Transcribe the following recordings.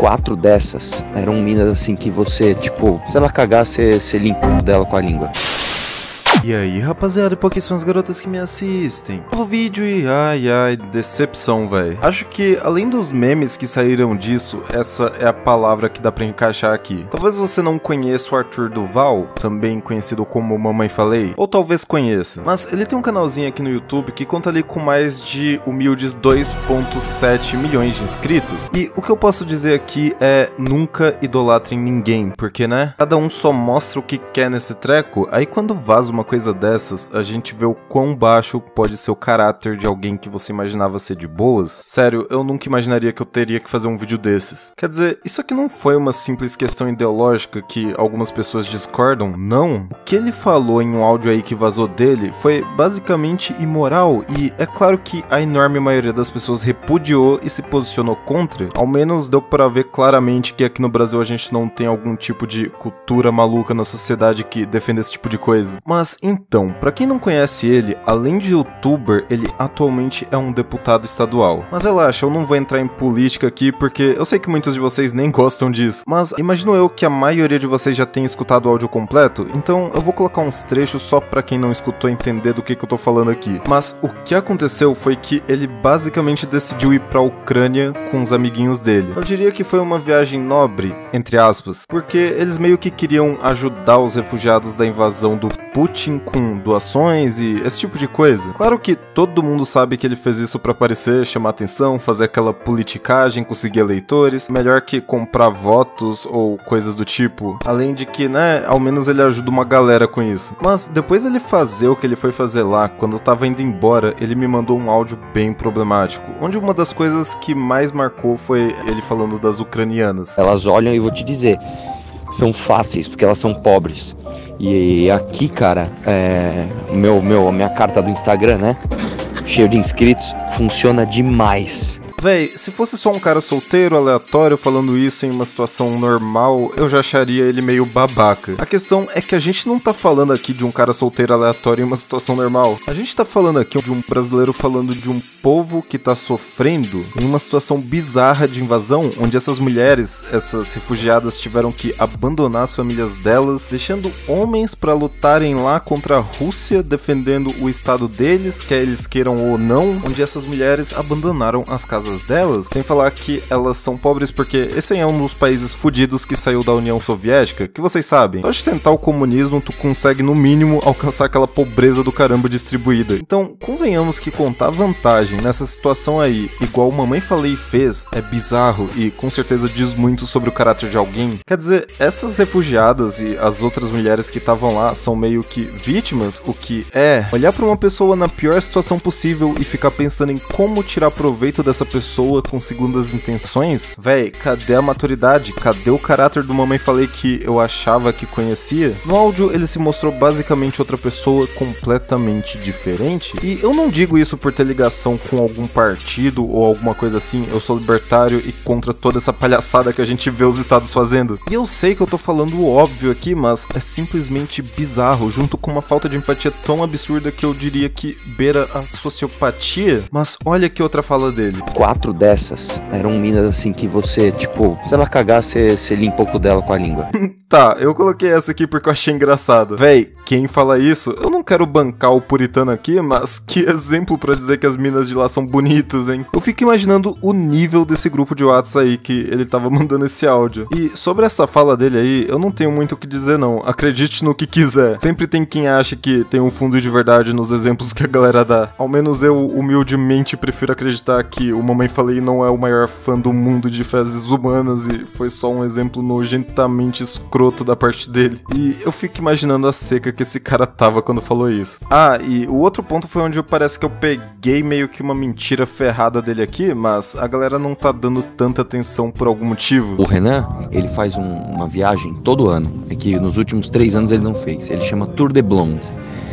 4 dessas eram minas assim que você, tipo, se ela cagar, você limpa o dela com a língua. E aí, rapaziada e pouquíssimas garotas que me assistem. Novo vídeo e ai, decepção, velho. Acho que, além dos memes que saíram disso, essa é a palavra que dá pra encaixar aqui. Talvez você não conheça o Arthur Duval, também conhecido como Mamãe Falei, ou talvez conheça. Mas ele tem um canalzinho aqui no YouTube que conta ali com mais de humildes 2,7 milhões de inscritos. E o que eu posso dizer aqui é nunca idolatrem ninguém, porque, né, cada um só mostra o que quer nesse treco, aí quando vaza uma coisa dessas, a gente vê o quão baixo pode ser o caráter de alguém que você imaginava ser de boas. Sério, eu nunca imaginaria que eu teria que fazer um vídeo desses. Quer dizer, isso aqui não foi uma simples questão ideológica que algumas pessoas discordam, não. O que ele falou em um áudio aí que vazou dele foi basicamente imoral e é claro que a enorme maioria das pessoas repudiou e se posicionou contra. Ao menos deu pra ver claramente que aqui no Brasil a gente não tem algum tipo de cultura maluca na sociedade que defenda esse tipo de coisa. Mas então, pra quem não conhece ele, além de youtuber, ele atualmente é um deputado estadual. Mas relaxa, eu não vou entrar em política aqui porque eu sei que muitos de vocês nem gostam disso. Mas imagino eu que a maioria de vocês já tenha escutado o áudio completo, então eu vou colocar uns trechos só pra quem não escutou entender do que eu tô falando aqui. Mas o que aconteceu foi que ele basicamente decidiu ir pra Ucrânia com os amiguinhos dele. Eu diria que foi uma viagem nobre, entre aspas, porque eles meio que queriam ajudar os refugiados da invasão do Putin com doações e esse tipo de coisa. Claro que todo mundo sabe que ele fez isso pra aparecer, chamar atenção, fazer aquela politicagem, conseguir eleitores, melhor que comprar votos ou coisas do tipo. Além de que, né, ao menos ele ajuda uma galera com isso. Mas depois dele fazer o que ele foi fazer lá, quando eu tava indo embora, ele me mandou um áudio bem problemático, onde uma das coisas que mais marcou foi ele falando das ucranianas. Elas olham e vou te dizer, são fáceis porque elas são pobres. E aqui, cara, minha carta do Instagram, né? Cheio de inscritos, funciona demais. Véi, se fosse só um cara solteiro, aleatório, falando isso em uma situação normal, eu já acharia ele meio babaca. A questão é que a gente não tá falando aqui de um cara solteiro aleatório em uma situação normal. A gente tá falando aqui de um brasileiro falando de um povo que tá sofrendo em uma situação bizarra de invasão, onde essas mulheres, essas refugiadas, tiveram que abandonar as famílias delas, deixando homens pra lutarem lá contra a Rússia, defendendo o estado deles, quer eles queiram ou não, onde essas mulheres abandonaram as casas delas, sem falar que elas são pobres porque esse é um dos países fudidos que saiu da União Soviética, que vocês sabem, pode tentar o comunismo, tu consegue no mínimo alcançar aquela pobreza do caramba distribuída. Então, convenhamos que contar vantagem nessa situação aí, igual Mamãe Falei fez, é bizarro e com certeza diz muito sobre o caráter de alguém. Quer dizer, essas refugiadas e as outras mulheres que estavam lá são meio que vítimas, o que é olhar pra uma pessoa na pior situação possível e ficar pensando em como tirar proveito dessa pessoa com segundas intenções? Véi, cadê a maturidade? Cadê o caráter do Mamãe Falei que eu achava que conhecia? No áudio ele se mostrou basicamente outra pessoa completamente diferente. E eu não digo isso por ter ligação com algum partido ou alguma coisa assim. Eu sou libertário e contra toda essa palhaçada que a gente vê os estados fazendo. E eu sei que eu tô falando o óbvio aqui, mas é simplesmente bizarro, junto com uma falta de empatia tão absurda que eu diria que beira a sociopatia. Mas olha que outra fala dele. 4 dessas eram minas assim que você, tipo, se ela cagar, você limpa o cu dela com a língua. Tá, eu coloquei essa aqui porque eu achei engraçado. Véi, quem fala isso, eu não quero bancar o puritano aqui, mas que exemplo pra dizer que as minas de lá são bonitas, hein? Eu fico imaginando o nível desse grupo de WhatsApp aí que ele tava mandando esse áudio. E sobre essa fala dele aí, eu não tenho muito o que dizer não, acredite no que quiser. Sempre tem quem acha que tem um fundo de verdade nos exemplos que a galera dá. Ao menos eu, humildemente, prefiro acreditar que o Mamãe Falei não é o maior fã do mundo de fezes humanas e foi só um exemplo nojentamente escroto da parte dele. E eu fico imaginando a seca que esse cara tava quando falou isso. Ah, e o outro ponto foi onde parece que eu peguei meio que uma mentira ferrada dele aqui, mas a galera não tá dando tanta atenção por algum motivo. O Renan, ele faz uma viagem todo ano, é que nos últimos 3 anos ele não fez. Ele chama Tour de Blonde.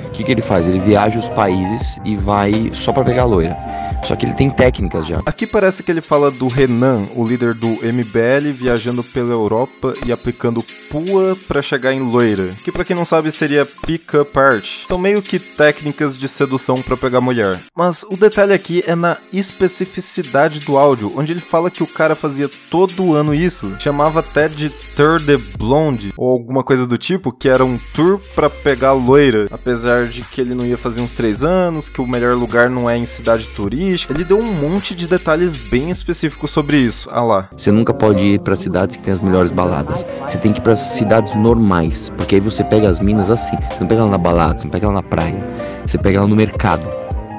O que ele faz? Ele viaja os países e vai só pra pegar loira. Só que ele tem técnicas já. Aqui parece que ele fala do Renan, o líder do MBL, viajando pela Europa e aplicando pua pra chegar em loira, que pra quem não sabe seria pick-up art. São meio que técnicas de sedução pra pegar mulher. Mas o detalhe aqui é na especificidade do áudio, onde ele fala que o cara fazia todo ano isso, chamava até de Tour de Blonde, ou alguma coisa do tipo, que era um tour pra pegar loira, apesar de que ele não ia fazer uns 3 anos, que o melhor lugar não é em cidade turística. Ele deu um monte de detalhes bem específicos sobre isso. Ah lá. Você nunca pode ir pra cidades que tem as melhores baladas. Você tem que ir pra cidades normais, porque aí você pega as minas assim. Você não pega ela na balada, você não pega ela na praia. Você pega ela no mercado.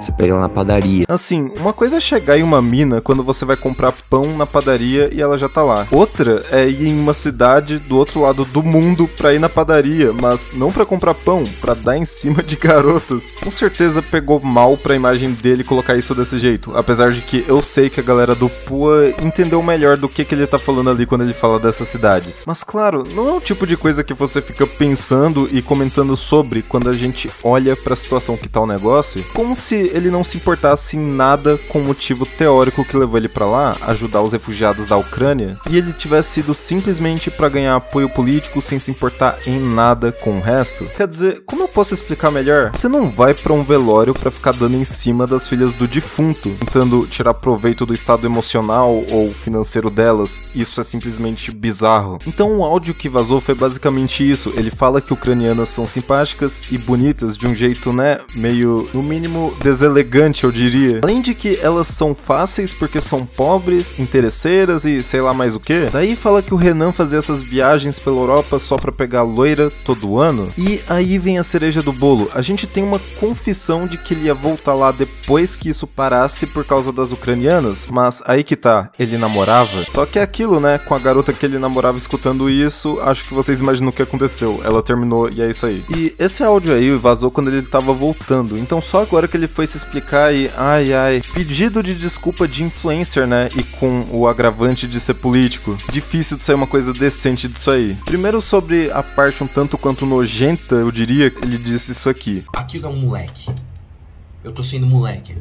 Você pega ela na padaria. Assim, uma coisa é chegar em uma mina quando você vai comprar pão na padaria e ela já tá lá. Outra é ir em uma cidade do outro lado do mundo pra ir na padaria, mas não pra comprar pão, pra dar em cima de garotas. Com certeza pegou mal pra imagem dele colocar isso desse jeito, apesar de que eu sei que a galera do Pua entendeu melhor do que ele tá falando ali quando ele fala dessas cidades. Mas claro, não é o tipo de coisa que você fica pensando e comentando sobre quando a gente olha pra situação que tá o negócio, como se ele não se importasse em nada com o motivo teórico que levou ele pra lá, ajudar os refugiados da Ucrânia, e ele tivesse ido simplesmente pra ganhar apoio político sem se importar em nada com o resto. Quer dizer, como eu posso explicar melhor? Você não vai pra um velório pra ficar dando em cima das filhas do defunto, tentando tirar proveito do estado emocional ou financeiro delas. Isso é simplesmente bizarro. Então o áudio que vazou foi basicamente isso. Ele fala que ucranianas são simpáticas e bonitas de um jeito, né, meio, no mínimo, deselegante, eu diria. Além de que elas são fáceis porque são pobres, interesseiras e sei lá mais o que. Daí fala que o Renan fazia essas viagens pela Europa só pra pegar loira todo ano. E aí vem a cereja do bolo. A gente tem uma confissão de que ele ia voltar lá depois que isso parasse por causa das ucranianas, mas aí que tá, ele namorava. Só que é aquilo, né, com a garota que ele namorava escutando isso, acho que vocês imaginam o que aconteceu. Ela terminou e é isso aí. E esse áudio aí vazou quando ele tava voltando, então só agora que ele foi se explicar e pedido de desculpa de influencer, né, e com o agravante de ser político. Difícil de sair uma coisa decente disso aí. Primeiro sobre a parte um tanto quanto nojenta, eu diria, ele disse isso aqui. Aquilo é um moleque. Eu tô sendo moleque.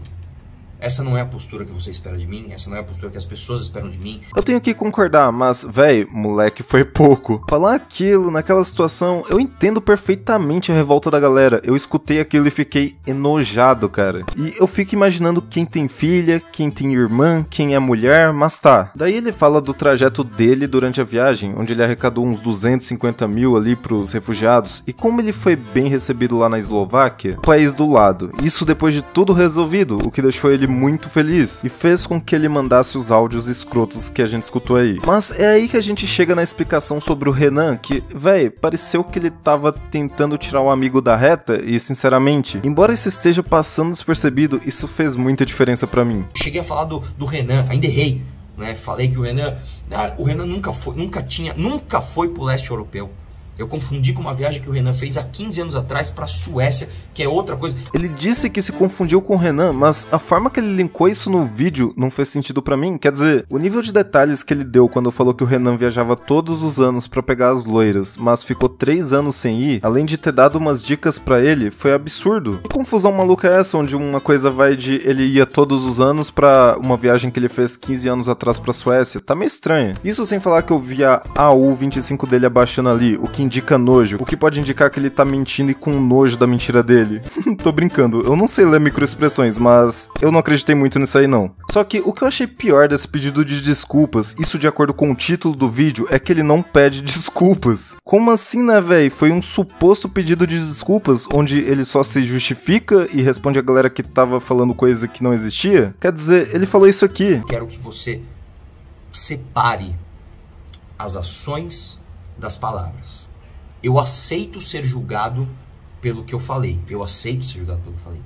Essa não é a postura que você espera de mim, essa não é a postura que as pessoas esperam de mim. Eu tenho que concordar, mas, véi, moleque foi pouco. Falar aquilo naquela situação, eu entendo perfeitamente a revolta da galera. Eu escutei aquilo e fiquei enojado, cara. E eu fico imaginando quem tem filha, quem tem irmã, quem é mulher, mas tá. Daí ele fala do trajeto dele durante a viagem, onde ele arrecadou uns 250 mil ali pros refugiados, e como ele foi bem recebido lá na Eslováquia, país do lado. Isso depois de tudo resolvido, o que deixou ele muito feliz e fez com que ele mandasse os áudios escrotos que a gente escutou aí. Mas é aí que a gente chega na explicação sobre o Renan, que, véi, pareceu que ele tava tentando tirar o amigo da reta e, sinceramente, embora isso esteja passando despercebido, isso fez muita diferença pra mim. Cheguei a falar do Renan, ainda errei, né? Falei que o Renan nunca foi pro leste europeu. Eu confundi com uma viagem que o Renan fez há 15 anos atrás pra Suécia, que é outra coisa. Ele disse que se confundiu com o Renan, mas a forma que ele linkou isso no vídeo não fez sentido pra mim. Quer dizer, o nível de detalhes que ele deu quando falou que o Renan viajava todos os anos pra pegar as loiras, mas ficou 3 anos sem ir, além de ter dado umas dicas pra ele, foi absurdo. Que confusão maluca é essa, onde uma coisa vai de ele ia todos os anos pra uma viagem que ele fez 15 anos atrás pra Suécia? Tá meio estranho. Isso sem falar que eu vi a AU25 dele abaixando ali, o que indica nojo, o que pode indicar que ele tá mentindo e com nojo da mentira dele. Tô brincando, eu não sei ler microexpressões, mas eu não acreditei muito nisso aí não. Só que o que eu achei pior desse pedido de desculpas, isso de acordo com o título do vídeo, é que ele não pede desculpas. Como assim, né, véi? Foi um suposto pedido de desculpas, onde ele só se justifica e responde a galera que tava falando coisa que não existia? Quer dizer, ele falou isso aqui. Quero que você separe as ações das palavras. Eu aceito ser julgado pelo que eu falei. Eu aceito ser julgado pelo que eu falei.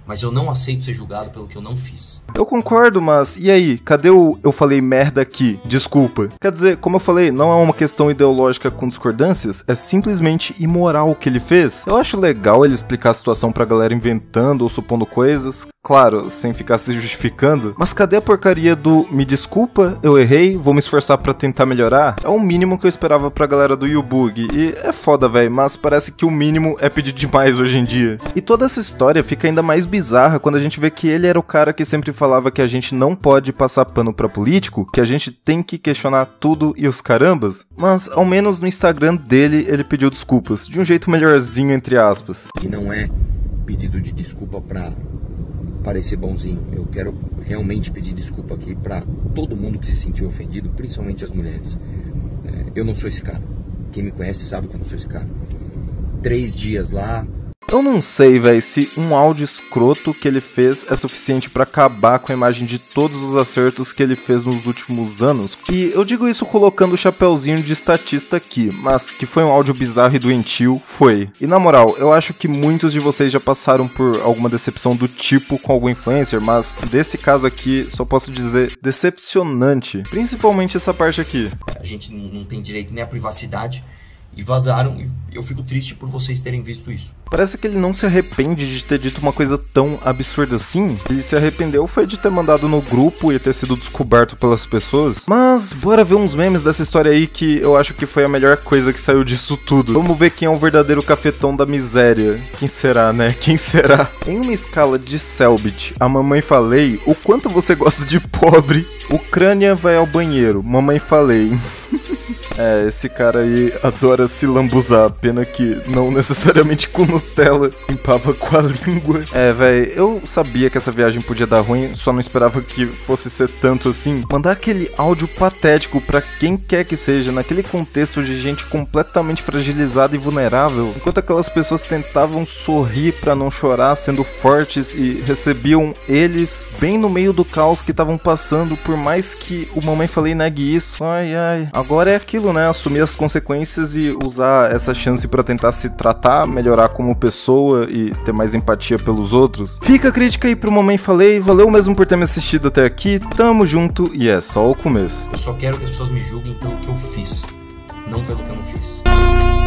Mas eu não aceito ser julgado pelo que eu não fiz. Eu concordo, mas e aí? Cadê o eu falei merda aqui? Desculpa. Quer dizer, como eu falei, não é uma questão ideológica com discordâncias, é simplesmente imoral o que ele fez. Eu acho legal ele explicar a situação pra galera inventando ou supondo coisas. claro, sem ficar se justificando. Mas cadê a porcaria do me desculpa, eu errei, vou me esforçar pra tentar melhorar? É o mínimo que eu esperava pra galera do YouBug. E é foda, velho, mas parece que o mínimo é pedir demais hoje em dia. E toda essa história fica ainda mais bizarra quando a gente vê que ele era o cara que sempre falava que a gente não pode passar pano pra político, que a gente tem que questionar tudo e os carambas. Mas, ao menos no Instagram dele, ele pediu desculpas, de um jeito melhorzinho, entre aspas. E não é pedido de desculpa pra parecer bonzinho. Eu quero realmente pedir desculpa aqui pra todo mundo que se sentiu ofendido, principalmente as mulheres. Eu não sou esse cara. Quem me conhece sabe que eu não sou esse cara. 3 dias lá... Eu não sei, véi, se um áudio escroto que ele fez é suficiente pra acabar com a imagem de todos os acertos que ele fez nos últimos anos. E eu digo isso colocando o chapeuzinho de estatista aqui, mas que foi um áudio bizarro e doentio, foi. E na moral, eu acho que muitos de vocês já passaram por alguma decepção do tipo com algum influencer, mas desse caso aqui só posso dizer decepcionante. Principalmente essa parte aqui. A gente não tem direito nem à privacidade. E vazaram, e eu fico triste por vocês terem visto isso. Parece que ele não se arrepende de ter dito uma coisa tão absurda assim. Ele se arrependeu foi de ter mandado no grupo e ter sido descoberto pelas pessoas. Mas bora ver uns memes dessa história aí que eu acho que foi a melhor coisa que saiu disso tudo. Vamos ver quem é o verdadeiro cafetão da miséria. Quem será, né? Quem será? Em uma escala de Selbit, a mamãe falei, o quanto você gosta de pobre? Ucrânia vai ao banheiro, mamãe falei. Esse cara aí adora se lambuzar, pena que não necessariamente com Nutella, limpava com a língua. Véi, eu sabia que essa viagem podia dar ruim, só não esperava que fosse ser tanto assim. Mandar aquele áudio patético pra quem quer que seja, naquele contexto de gente completamente fragilizada e vulnerável, enquanto aquelas pessoas tentavam sorrir pra não chorar, sendo fortes e recebiam eles bem no meio do caos que estavam passando, por mais que o mamãe falei negue isso. Ai, agora é aquilo, né? Assumir as consequências e usar essa chance pra tentar se tratar, melhorar como pessoa e ter mais empatia pelos outros. Fica a crítica aí pro Mamãe Falei, valeu mesmo por ter me assistido até aqui, tamo junto e é só o começo. Eu só quero que as pessoas me julguem pelo que eu fiz, não pelo que eu não fiz.